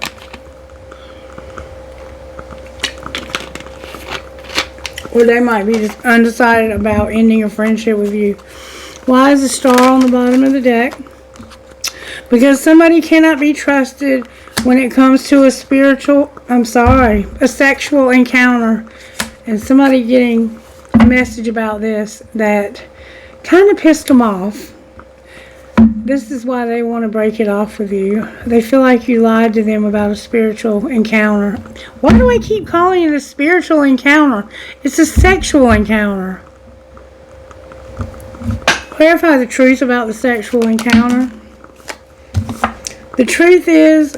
Or they might be just undecided about ending a friendship with you. Why is the star on the bottom of the deck? Because somebody cannot be trusted when it comes to a sexual encounter. And somebody getting a message about this that kind of pissed them off. This is why they want to break it off with you. They feel like you lied to them about a spiritual encounter. Why do I keep calling it a spiritual encounter? It's a sexual encounter. Clarify the truth about the sexual encounter. The truth is,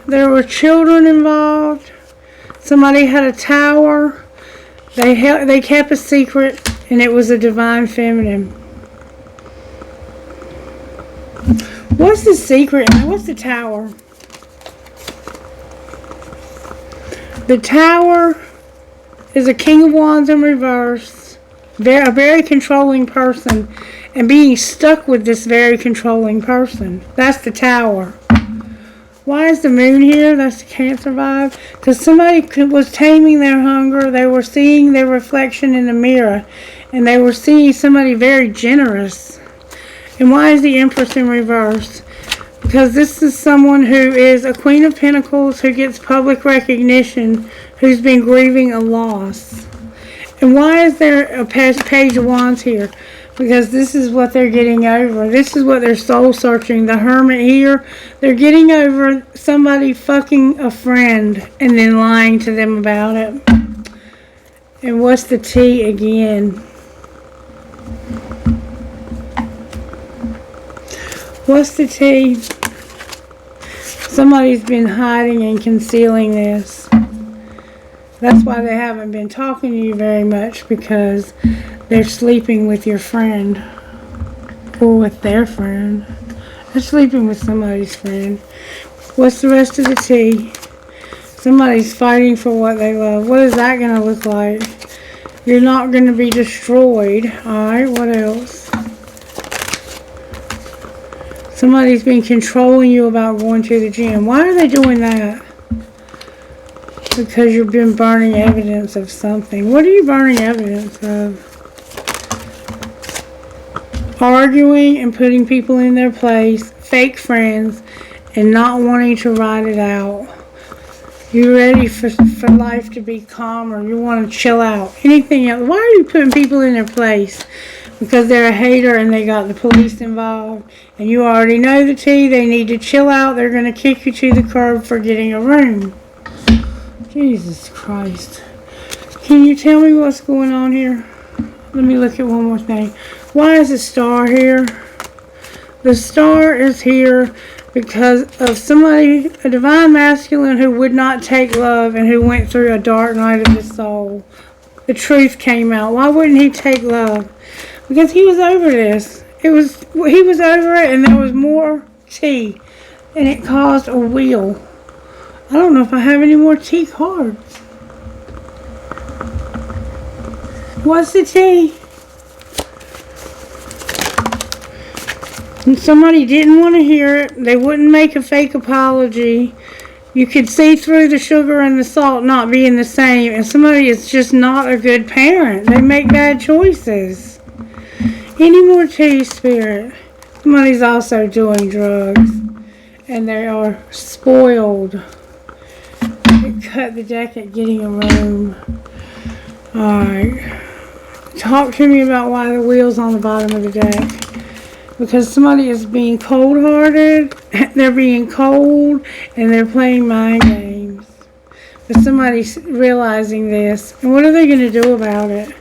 there were children involved. Somebody had a tower. They kept a secret, and it was a divine feminine. What's the secret? What's the tower? The tower is a King of Wands in reverse. A very controlling person. And being stuck with this very controlling person. That's the tower. Why is the moon here? That's the Cancer vibe. Because somebody was taming their hunger. They were seeing their reflection in the mirror. And they were seeing somebody very generous. And why is the Empress in reverse? Because this is someone who is a Queen of Pentacles, who gets public recognition, who's been grieving a loss. And why is there a Page of Wands here? Because this is what they're getting over. This is what they're soul searching. The Hermit here, they're getting over somebody fucking a friend and then lying to them about it. And what's the T again? What's the T? Somebody's been hiding and concealing this. That's why they haven't been talking to you very much, because they're sleeping with your friend. Or with their friend. They're sleeping with somebody's friend. What's the rest of the T? Somebody's fighting for what they love. What is that going to look like? You're not going to be destroyed. Alright, what else? Somebody's been controlling you about going to the gym. Why are they doing that? Because you've been burning evidence of something. What are you burning evidence of? Arguing and putting people in their place. Fake friends. And not wanting to ride it out. You're ready for life to be calmer. You want to chill out. Anything else. Why are you putting people in their place? Because they're a hater and they got the police involved. And you already know the T. They need to chill out. They're going to kick you to the curb for getting a room. Jesus Christ. Can you tell me what's going on here? Let me look at one more thing. Why is the star here? The star is here because of somebody, a divine masculine who would not take love and who went through a dark night of his soul. The truth came out. Why wouldn't he take love? Because he was over this. He was over it, and there was more T. And it caused a wheel. I don't know if I have any more T cards. What's the T? And somebody didn't want to hear it. They wouldn't make a fake apology. You could see through the sugar and the salt not being the same. And somebody is just not a good parent. They make bad choices. Any more T, Spirit? Somebody's also doing drugs. And they are spoiled. They cut the deck at getting a room. Alright. Talk to me about why the wheel's on the bottom of the deck. Because somebody is being cold-hearted, they're being cold, and they're playing mind games. But somebody's realizing this. And what are they going to do about it?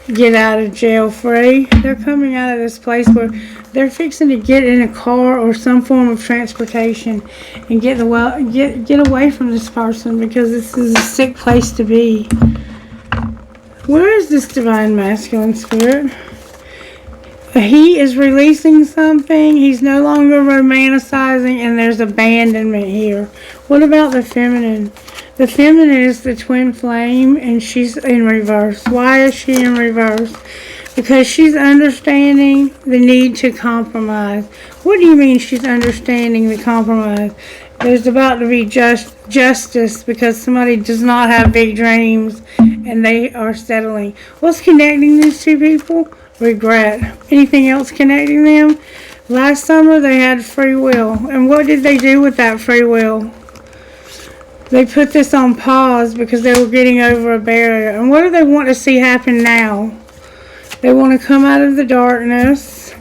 Get out of jail free? They're coming out of this place where they're fixing to get in a car or some form of transportation and get away from this person, because this is a sick place to be. Where is this divine masculine spirit? He is releasing something. He's no longer romanticizing, and there's abandonment here. What about the feminine? The feminine is the twin flame, and she's in reverse. Why is she in reverse? Because she's understanding the need to compromise. What do you mean she's understanding the compromise? There's about to be justice because somebody does not have big dreams and they are settling. What's connecting these two people? Regret. Anything else connecting them? Last summer they had free will. And what did they do with that free will? They put this on pause because they were getting over a barrier. And what do they want to see happen now? They want to come out of the darkness.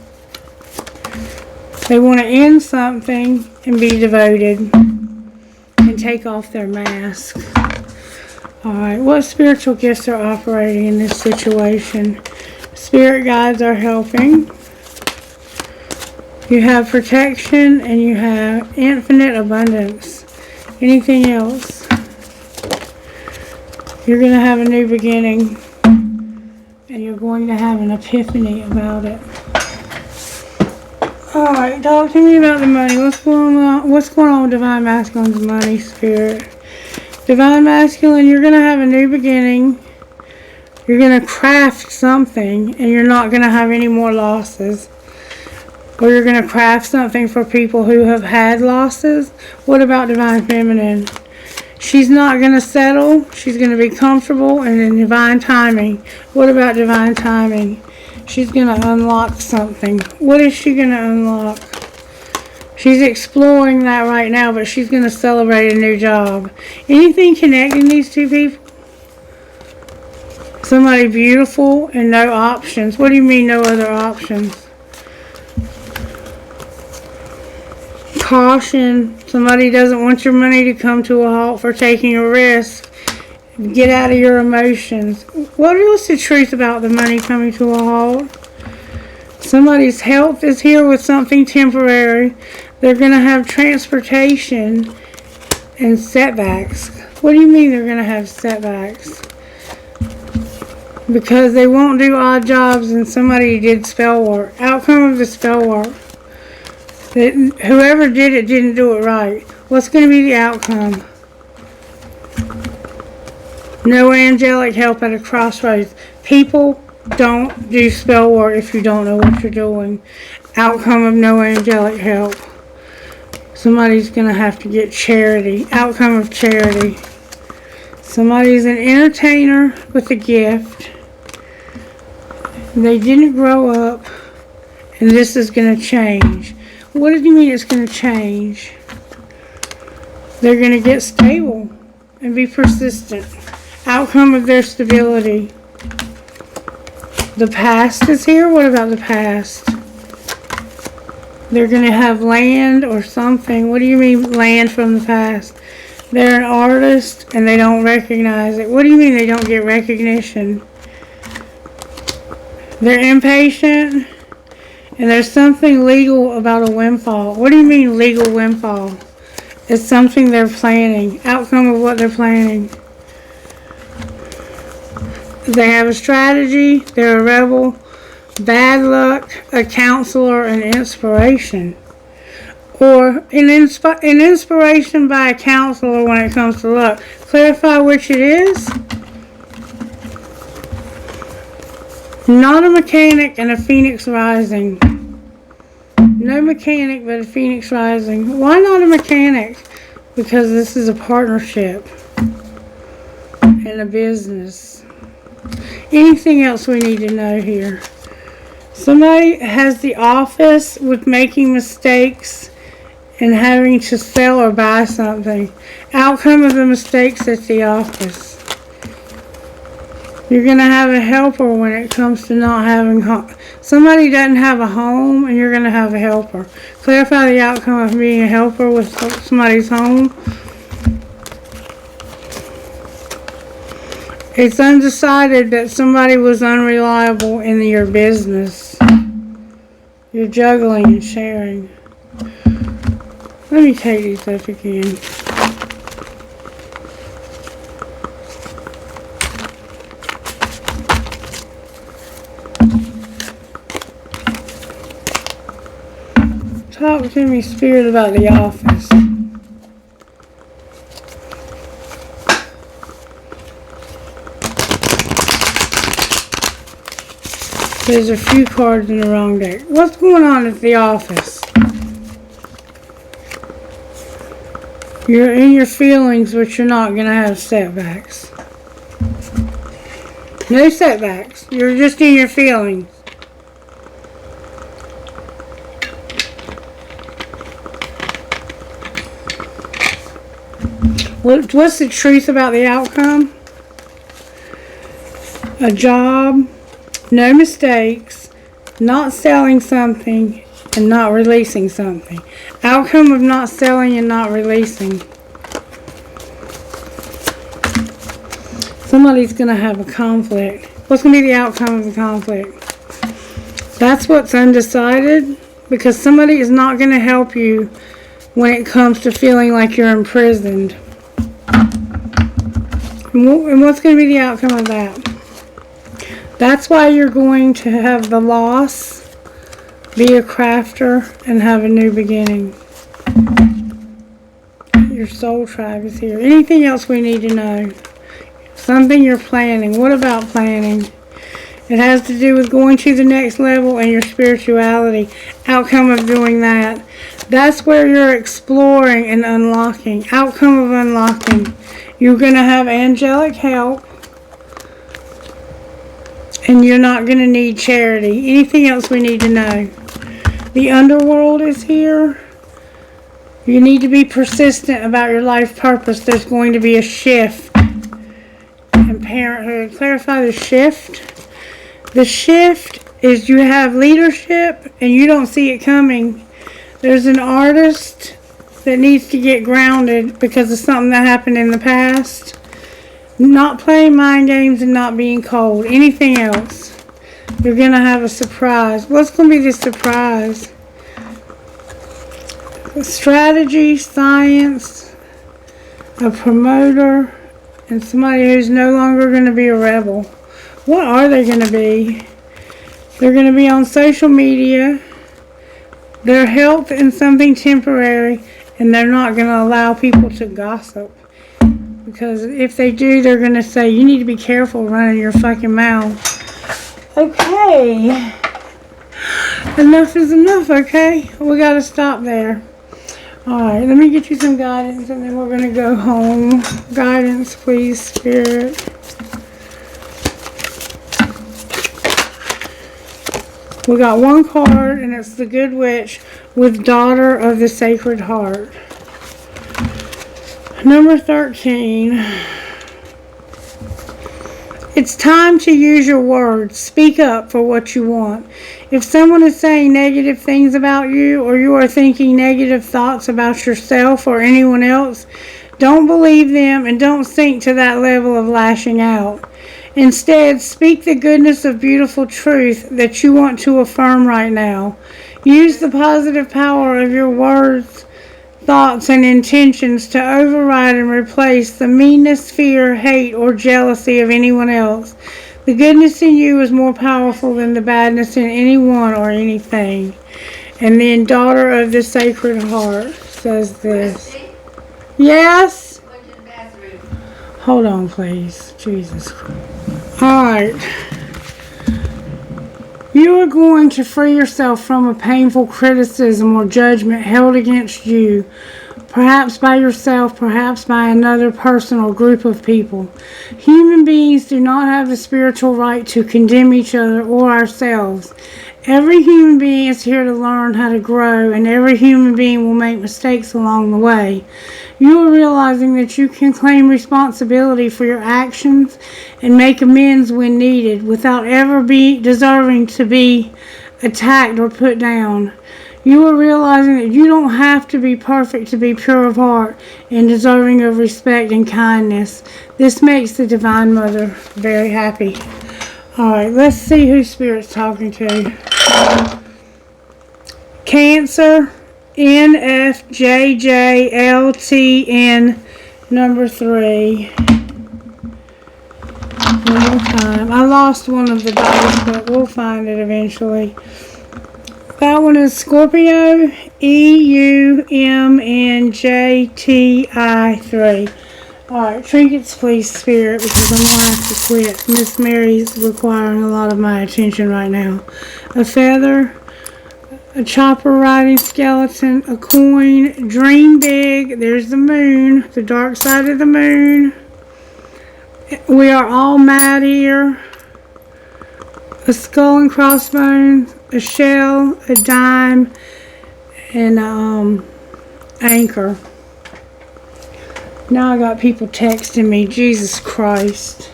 They want to end something and be devoted and take off their mask. Alright, what spiritual gifts are operating in this situation? Spirit guides are helping. You have protection and you have infinite abundance. Anything else? You're going to have a new beginning and you're going to have an epiphany about it. Alright, talk to me about the money. What's going on with Divine Masculine's money, Spirit? Divine Masculine, you're going to have a new beginning. You're going to craft something and you're not going to have any more losses. Or you're going to craft something for people who have had losses. What about Divine Feminine? She's not going to settle. She's going to be comfortable and in divine timing. What about divine timing? She's going to unlock something. What is she going to unlock? She's exploring that right now, but she's going to celebrate a new job. Anything connecting these two people? Somebody beautiful and no options. What do you mean no other options? Caution. Somebody doesn't want your money to come to a halt for taking a risk. Get out of your emotions. What is the truth about the money coming to a halt? Somebody's health is here with something temporary. They're going to have transportation and setbacks. What do you mean they're going to have setbacks? Because they won't do odd jobs and somebody did spell work. Outcome of the spell work. Whoever did it didn't do it right. What's going to be the outcome? No angelic help at a crossroads. People don't do spell work if you don't know what you're doing. Outcome of no angelic help. Somebody's going to have to get charity. Outcome of charity. Somebody's an entertainer with a gift. They didn't grow up. And this is going to change. What do you mean it's going to change? They're going to get stable and be persistent. Outcome of their stability. The past is here. What about the past? They're going to have land or something. What do you mean land from the past? They're an artist and they don't recognize it. What do you mean they don't get recognition? They're impatient and there's something legal about a windfall. What do you mean legal windfall? It's something they're planning. Outcome of what they're planning. They have a strategy. They're a rebel. Bad luck, a counselor, and inspiration. Or an inspiration by a counselor when it comes to luck. Clarify which it is. Not a mechanic and a phoenix rising. No mechanic but a phoenix rising. Why not a mechanic? Because this is a partnership and a business. Anything else we need to know here? Somebody has the office with making mistakes and having to sell or buy something. Outcome of the mistakes at the office. You're going to have a helper when it comes to not having home. Somebody doesn't have a home and you're going to have a helper. Clarify the outcome of being a helper with somebody's home. It's undecided that somebody was unreliable in your business. You're juggling and sharing. Let me take these up again. Talk to me, Spirit, about the office. There's a few cards in the wrong deck. What's going on at the office? You're in your feelings, but you're not going to have setbacks. No setbacks. You're just in your feelings. What's the truth about the outcome? A job, no mistakes, not selling something, and not releasing something. Outcome of not selling and not releasing. Somebody's going to have a conflict. What's going to be the outcome of the conflict? That's what's undecided, because somebody is not going to help you when it comes to feeling like you're imprisoned. And what's going to be the outcome of that? That's why you're going to have the loss, be a crafter, and have a new beginning. Your soul tribe is here. Anything else we need to know? Something you're planning. What about planning? It has to do with going to the next level in your spirituality. Outcome of doing that. That's where you're exploring and unlocking. Outcome of unlocking. You're going to have angelic help. And you're not going to need charity. Anything else we need to know? The underworld is here. You need to be persistent about your life purpose. There's going to be a shift in parenthood. Clarify the shift. The shift is you have leadership and you don't see it coming. There's an artist that needs to get grounded because of something that happened in the past. Not playing mind games and not being cold. Anything else? You're going to have a surprise. What's going to be the surprise? Strategy, science, a promoter, and somebody who's no longer going to be a rebel. What are they going to be? They're going to be on social media. Their health and something temporary, and they're not going to allow people to gossip. Because if they do, they're going to say, you need to be careful running your fucking mouth. Okay. Enough is enough, okay? We got to stop there. Alright, let me get you some guidance and then we're going to go home. Guidance, please, Spirit. We got one card, and it's the Good Witch with Daughter of the Sacred Heart. Number 13. It's time to use your words. Speak up for what you want. If someone is saying negative things about you, or you are thinking negative thoughts about yourself or anyone else, don't believe them and don't sink to that level of lashing out. Instead, speak the goodness of beautiful truth that you want to affirm right now. Use the positive power of your words, thoughts, and intentions to override and replace the meanness, fear, hate, or jealousy of anyone else. The goodness in you is more powerful than the badness in anyone or anything. And then Daughter of the Sacred Heart says this. Yes? Hold on, please. Jesus Christ. Alright. You are going to free yourself from a painful criticism or judgment held against you, perhaps by yourself, perhaps by another person or group of people. Human beings do not have the spiritual right to condemn each other or ourselves. Every human being is here to learn how to grow, and every human being will make mistakes along the way. You are realizing that you can claim responsibility for your actions and make amends when needed without ever deserving to be attacked or put down. You are realizing that you don't have to be perfect to be pure of heart and deserving of respect and kindness. This makes the Divine Mother very happy. Alright, let's see who Spirit's talking to. Cancer, NFJJLTN, number 3. One more time. I lost one of the dice, but we'll find it eventually. That one is Scorpio, EUMNJTI3. Alright, trinkets please, Spirit, because I'm going to have to quit. Miss Mary's requiring a lot of my attention right now. A feather, a chopper riding skeleton, a coin, dream big, there's the moon, the dark side of the moon. We are all mad here. A skull and crossbones, a shell, a dime, and anchor. Now I got people texting me. Jesus Christ.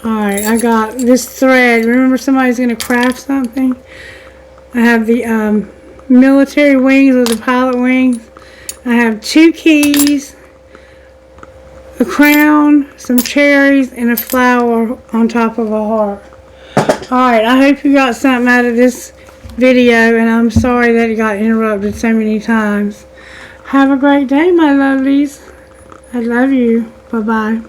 Alright, I got this thread. Remember, somebody's going to craft something? I have the military wings with the pilot wings. I have 2 keys, a crown, some cherries, and a flower on top of a heart. Alright, I hope you got something out of this video, and I'm sorry that it got interrupted so many times. Have a great day, my lovelies. I love you. Bye-bye.